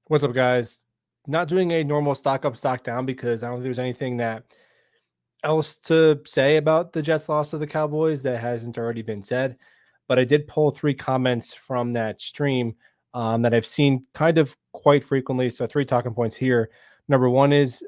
What's up, guys? Not doing a normal stock up, stock down because I don't think there's anything that else to say about the Jets loss to the Cowboys that hasn't already been said. But I did pull three comments from that stream that I've seen kind of quite frequently. So three talking points here. Number one is,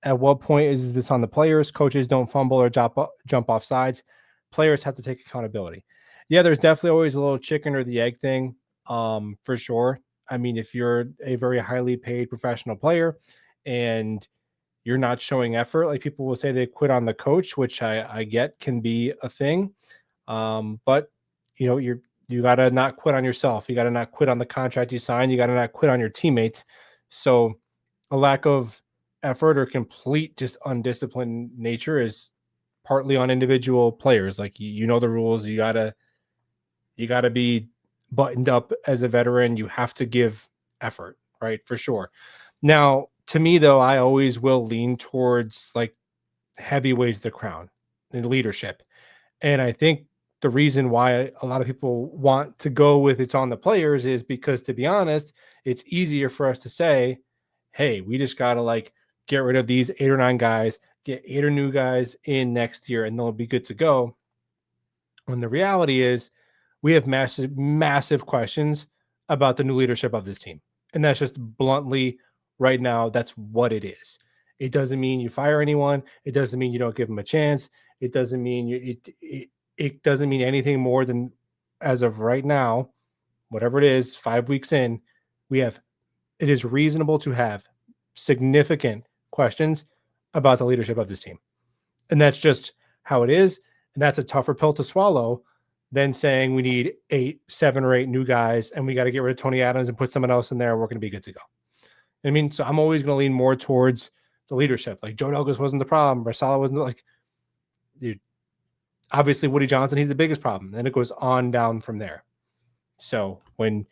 at what point is this on the players? Coaches don't fumble or jump off sides. Players have to take accountability. Yeah, there's definitely always a little chicken or the egg thing, for sure. I mean, if you're a very highly paid professional player and you're not showing effort, like people will say they quit on the coach, which I get can be a thing. But you gotta not quit on yourself. You gotta not quit on the contract you signed. You gotta not quit on your teammates. So a lack of effort or complete just undisciplined nature is partly on individual players. Like you know the rules. You gotta be buttoned up as a veteran. You have to give effort, right? For sure. Now, to me though, I always will lean towards like heavy weighs the crown in leadership. And I think the reason why a lot of people want to go with it's on the players is because, to be honest, it's easier for us to say, hey, we just got to like get rid of these 8 or 9 guys, get 8 or 9 guys in next year, and they'll be good to go. When the reality is, we have massive, massive questions about the new leadership of this team. And that's just bluntly right now, that's what it is. It doesn't mean you fire anyone. It doesn't mean you don't give them a chance. It doesn't mean it doesn't mean anything more than, as of right now, whatever it is, 5 weeks in, we have it is reasonable to have significant questions about the leadership of this team. And that's just how it is. And that's a tougher pill to swallow than saying we need 7 or 8 new guys and we got to get rid of Tony Adams and put someone else in there and we're going to be good to go. I mean, so I'm always going to lean more towards the leadership. Like Joe Douglas wasn't the problem. Saleh wasn't like, dude, obviously Woody Johnson, he's the biggest problem. Then it goes on down from there. So when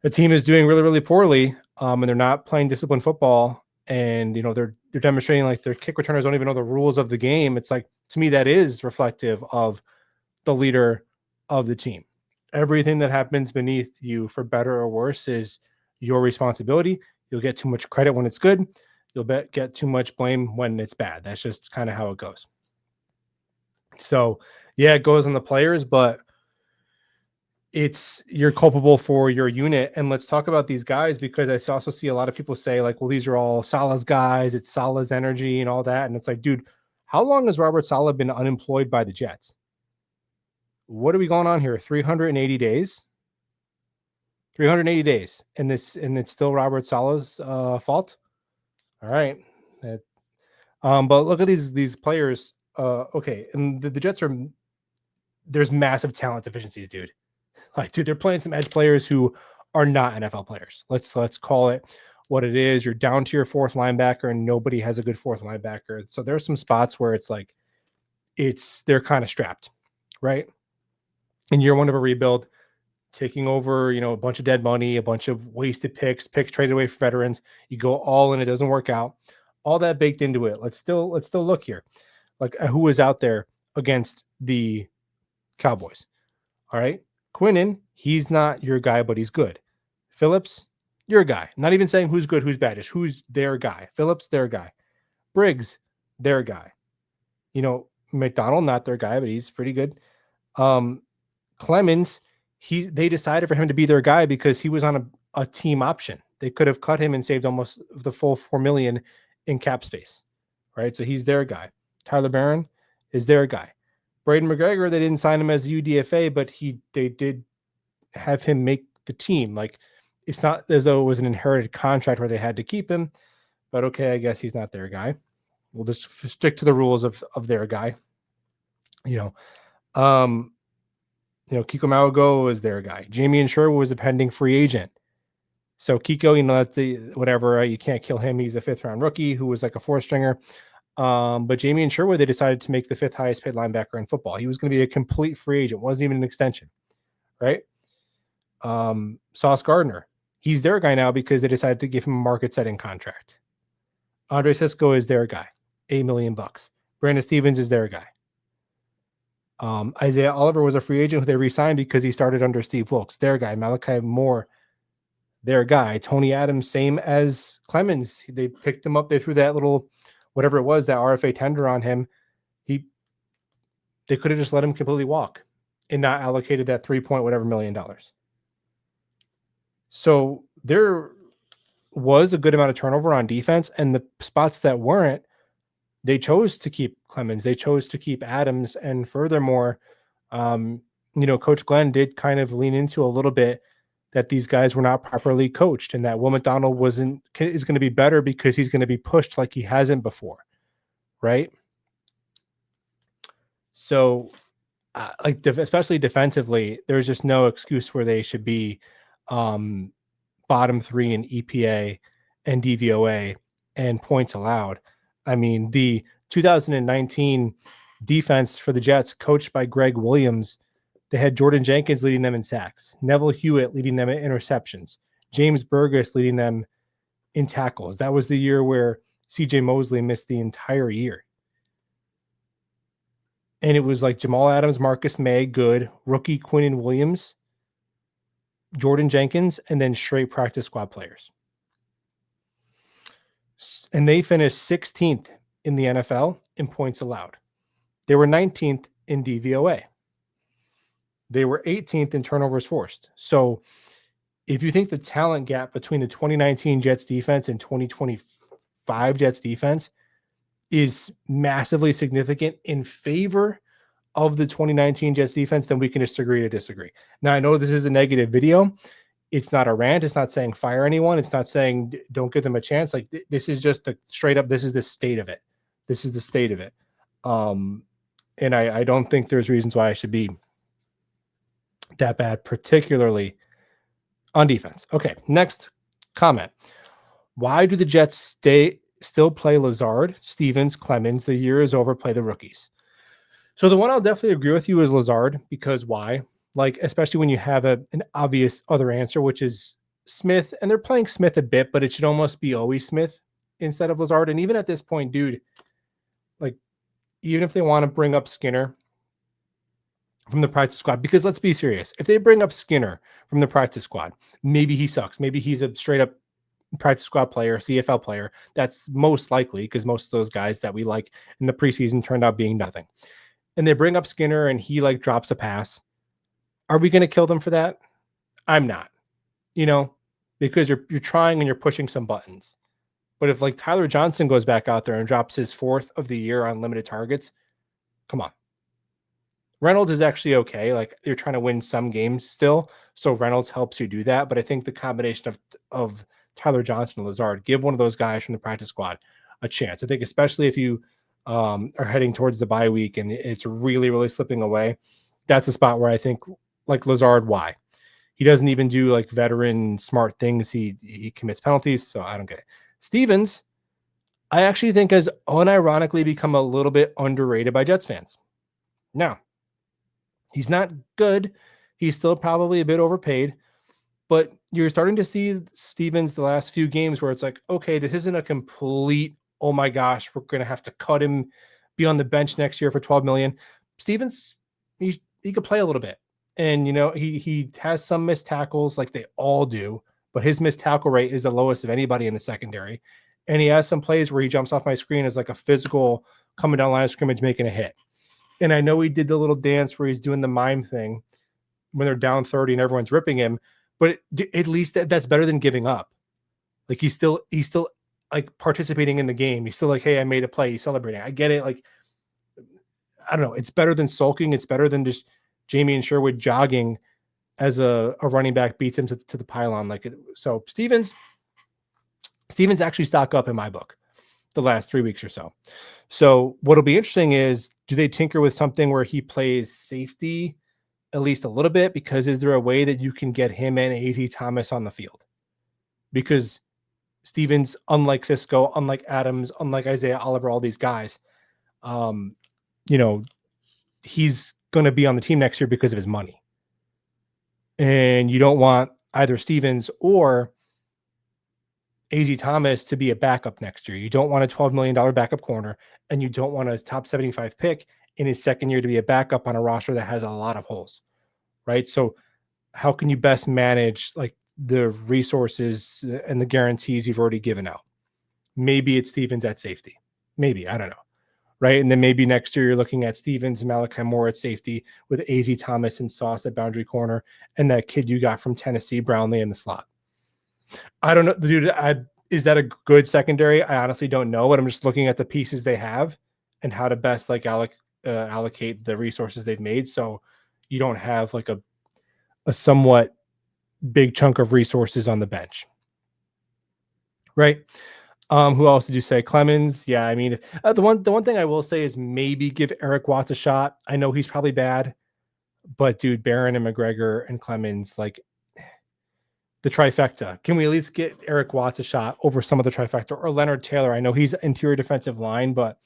a team is doing really, really poorly and they're not playing disciplined football and, they're demonstrating like their kick returners don't even know the rules of the game, it's like, to me, that is reflective of the leader of the team. Everything that happens beneath you, for better or worse, is your responsibility. You'll get too much credit when it's good. You'll get too much blame when it's bad. That's just kind of how it goes. So, yeah, it goes on the players, but you're culpable for your unit. And let's talk about these guys, because I also see a lot of people say like, well, these are all Saleh's guys. It's Saleh's energy and all that. And it's like, dude, how long has Robert Saleh been unemployed by the Jets? What are we going on here? 380 days. 380 days, and it's still Robert Saleh's fault. All right, but look at these players. Okay, and the Jets there's massive talent deficiencies, dude. Like, dude, they're playing some edge players who are not NFL players. Let's call it what it is. You're down to your fourth linebacker, and nobody has a good fourth linebacker. So there's some spots where it's like they're kind of strapped, right? In year one of a rebuild, taking over, a bunch of dead money, a bunch of wasted picks traded away for veterans. You go all in, it doesn't work out. All that baked into it. Let's still look here. Like, who was out there against the Cowboys? All right. Quinnen, he's not your guy, but he's good. Phillips, your guy. Not even saying who's good, who's bad, just who's their guy. Phillips, their guy. Briggs, their guy. McDonald, not their guy, but he's pretty good. Clemens, they decided for him to be their guy because he was on a team option. They could have cut him and saved almost the full $4 million in cap space, right? So he's their guy. Tyler Barron is their guy. Braden McGregor, they didn't sign him as a UDFA, but they did have him make the team. Like, it's not as though it was an inherited contract where they had to keep him, but okay, I guess he's not their guy. We'll just stick to the rules of their guy. Kiko Mawago is their guy. Jamie Sherwood was a pending free agent. So Kiko, that's whatever. You can't kill him. He's a 5th-round rookie who was like a 4th-stringer. But Jamie Sherwood, they decided to make the 5th highest paid linebacker in football. He was going to be a complete free agent. Wasn't even an extension, right? Sauce Gardner, he's their guy now because they decided to give him a market-setting contract. Andre Cisco is their guy, $8 million. Brandon Stevens is their guy. Isaiah Oliver was a free agent who they re-signed because he started under Steve Wilkes. Their guy. Malachi Moore, their guy. Tony Adams, same as Clemens. They picked him up. They threw that little, whatever it was, that RFA tender on him. They could have just let him completely walk and not allocated that 3 point whatever $million. So there was a good amount of turnover on defense, and the spots that weren't, they chose to keep Clemens. They chose to keep Adams. And furthermore, Coach Glenn did kind of lean into a little bit that these guys were not properly coached, and that Will McDonald is going to be better because he's going to be pushed like he hasn't before, right? So, especially defensively, there's just no excuse where they should be bottom 3 in EPA and DVOA and points allowed. I mean, the 2019 defense for the Jets, coached by Greg Williams, they had Jordan Jenkins leading them in sacks, Neville Hewitt leading them in interceptions, James Burgess leading them in tackles. That was the year where CJ Mosley missed the entire year. And it was like Jamal Adams, Marcus May, good, rookie Quinnen Williams, Jordan Jenkins, and then straight practice squad players. And they finished 16th in the NFL in points allowed. They were 19th in DVOA. They were 18th in turnovers forced. So if you think the talent gap between the 2019 Jets defense and 2025 Jets defense is massively significant in favor of the 2019 Jets defense, then we can just agree to disagree. Now, I know this is a negative video. It's not a rant. It's not saying fire anyone. It's not saying don't give them a chance. Like, this is just the straight up, this is the state of it. This is the state of it. And I don't think there's reasons why I should be that bad, particularly on defense. Okay, next comment. Why do the Jets still play Lazard, Stevens, Clemens? The year is over, play the rookies. So the one I'll definitely agree with you is Lazard, because why? Like, especially when you have an obvious other answer, which is Smith, and they're playing Smith a bit, but it should almost be always Smith instead of Lazard. And even at this point, dude, like, even if they want to bring up Skinner from the practice squad, because let's be serious, if they bring up Skinner from the practice squad, maybe he sucks. Maybe he's a straight up practice squad player, CFL player. That's most likely, because most of those guys that we like in the preseason turned out being nothing. And they bring up Skinner and he like drops a pass. Are we going to kill them for that? I'm not, because you're trying and you're pushing some buttons. But if like Tyler Johnson goes back out there and drops his 4th of the year on limited targets, come on. Reynolds is actually okay. Like, you're trying to win some games still, so Reynolds helps you do that. But I think the combination of Tyler Johnson and Lazard, give one of those guys from the practice squad a chance. I think especially if you are heading towards the bye week and it's really, really slipping away, that's a spot where I think, like Lazard, why? He doesn't even do like veteran smart things. He commits penalties, so I don't get it. Stevens, I actually think has unironically become a little bit underrated by Jets fans. Now, he's not good. He's still probably a bit overpaid, but you're starting to see Stevens the last few games where it's like, okay, this isn't a complete, oh my gosh, we're going to have to cut him, be on the bench next year for $12 million. Stevens, he could play a little bit. And, he has some missed tackles like they all do, but his missed tackle rate is the lowest of anybody in the secondary. And he has some plays where he jumps off my screen as like a physical coming down line of scrimmage, making a hit. And I know he did the little dance where he's doing the mime thing when they're down 30 and everyone's ripping him, but at least that's better than giving up. Like, he's still like participating in the game. He's still like, hey, I made a play. He's celebrating. I get it. Like, I don't know. It's better than sulking. It's better than just Jamie and Sherwood jogging as a running back beats him to the pylon. So Stevens actually stock up in my book the last 3 weeks or so. So what'll be interesting is, do they tinker with something where he plays safety at least a little bit? Because is there a way that you can get him and AZ Thomas on the field? Because Stevens, unlike Cisco, unlike Adams, unlike Isaiah Oliver, all these guys, he's going to be on the team next year because of his money. And you don't want either Stevens or AZ Thomas to be a backup next year. You don't want a $12 million backup corner, and you don't want a top 75 pick in his second year to be a backup on a roster that has a lot of holes, right? So how can you best manage like the resources and the guarantees you've already given out. Maybe it's Stevens at safety. Maybe, I don't know. Right. And then maybe next year you're looking at Stevens and Malachi Moore at safety with AZ Thomas and Sauce at boundary corner and that kid you got from Tennessee, Brownlee in the slot. I don't know, dude. Is that a good secondary? I honestly don't know, but I'm just looking at the pieces they have and how to best like allocate the resources they've made. So you don't have like a somewhat big chunk of resources on the bench. Right. Who else did you say? Clemens. Yeah. I mean, the one thing I will say is maybe give Eric Watts a shot. I know he's probably bad, but dude, Barron and McGregor and Clemens, like the trifecta. Can we at least get Eric Watts a shot over some of the trifecta or Leonard Taylor? I know he's interior defensive line, but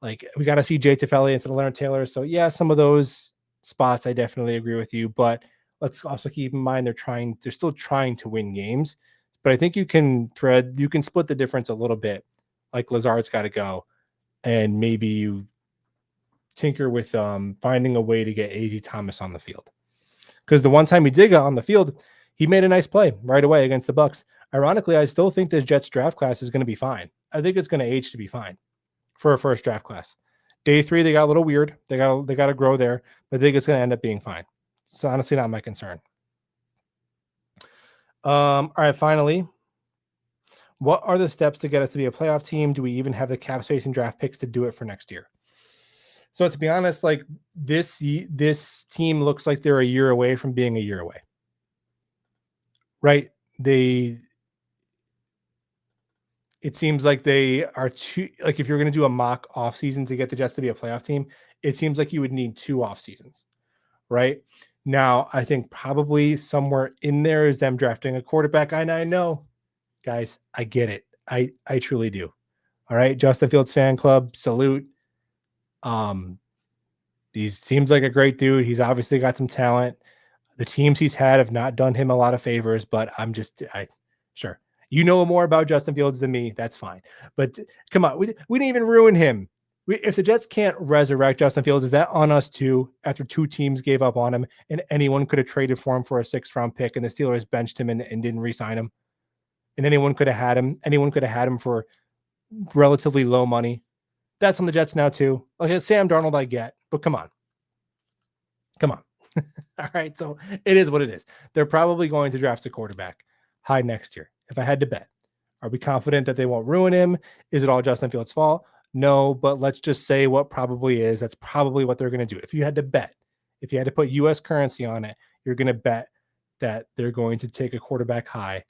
like we got to see Jay Tefeli instead of Leonard Taylor. So yeah, some of those spots I definitely agree with you, but let's also keep in mind they're still trying to win games. But I think you can split the difference a little bit. Like Lazard's got to go, and maybe you tinker with finding a way to get AZ Thomas on the field. Because the one time he did get on the field, he made a nice play right away against the Bucs. Ironically, I still think the Jets draft class is going to be fine. I think it's going to age to be fine for a first draft class. Day 3, they got a little weird. They got to grow there, but I think it's going to end up being fine. It's honestly not my concern. All right, finally, what are the steps to get us to be a playoff team? Do we even have the cap space and draft picks to do it for next year? So to be honest, like this team looks like they're a year away from being a year away. Right? It seems like they are too, like if you're going to do a mock off season to get the Jets to be a playoff team, it seems like you would need 2 off seasons. Right? Now, I think probably somewhere in there is them drafting a quarterback. And I know, guys, I get it. I truly do. All right. Justin Fields fan club, salute. He seems like a great dude. He's obviously got some talent. The teams he's had have not done him a lot of favors, but sure. You know more about Justin Fields than me. That's fine. But come on, we didn't even ruin him. If the Jets can't resurrect Justin Fields, is that on us too? After 2 teams gave up on him and anyone could have traded for him for a 6th-round pick and the Steelers benched him and didn't re-sign him. And anyone could have had him. Anyone could have had him for relatively low money. That's on the Jets now too. Like Sam Darnold, I get, but come on. All right. So it is what it is. They're probably going to draft a quarterback high next year. If I had to bet, are we confident that they won't ruin him? Is it all Justin Fields' fault? No, but let's just say what probably is. That's probably what they're going to do. If you had to bet, if you had to put U.S. currency on it, you're going to bet that they're going to take a quarterback high.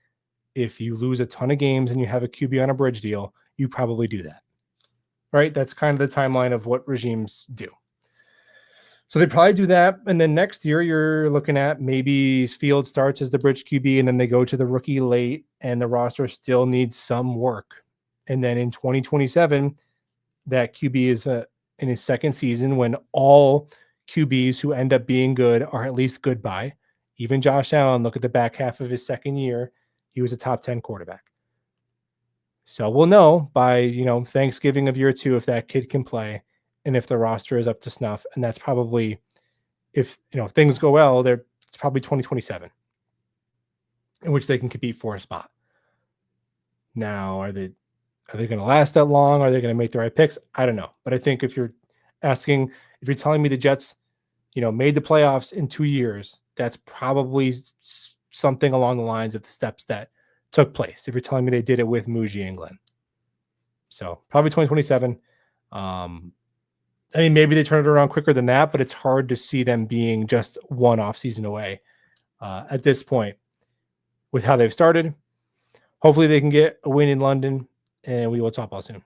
If you lose a ton of games and you have a QB on a bridge deal, you probably do that. Right? That's kind of the timeline of what regimes do. So they probably do that. And then next year, you're looking at maybe Fields starts as the bridge QB, and then they go to the rookie late, and the roster still needs some work. And then in 2027, that QB is in his 2nd season when all QBs who end up being good are at least good by. Even Josh Allen, look at the back half of his 2nd year. He was a top 10 quarterback. So we'll know by, Thanksgiving of year 2 if that kid can play and if the roster is up to snuff. And that's probably, if things go well, it's probably 2027 in which they can compete for a spot. Now, are they going to last that long? Are they going to make the right picks? I don't know. But I think if you're telling me the Jets, made the playoffs in 2 years, that's probably something along the lines of the steps that took place. If you're telling me they did it with Muji and Glenn. So probably 2027. Maybe they turn it around quicker than that, but it's hard to see them being just one offseason away at this point with how they've started. Hopefully they can get a win in London, and we will talk about soon.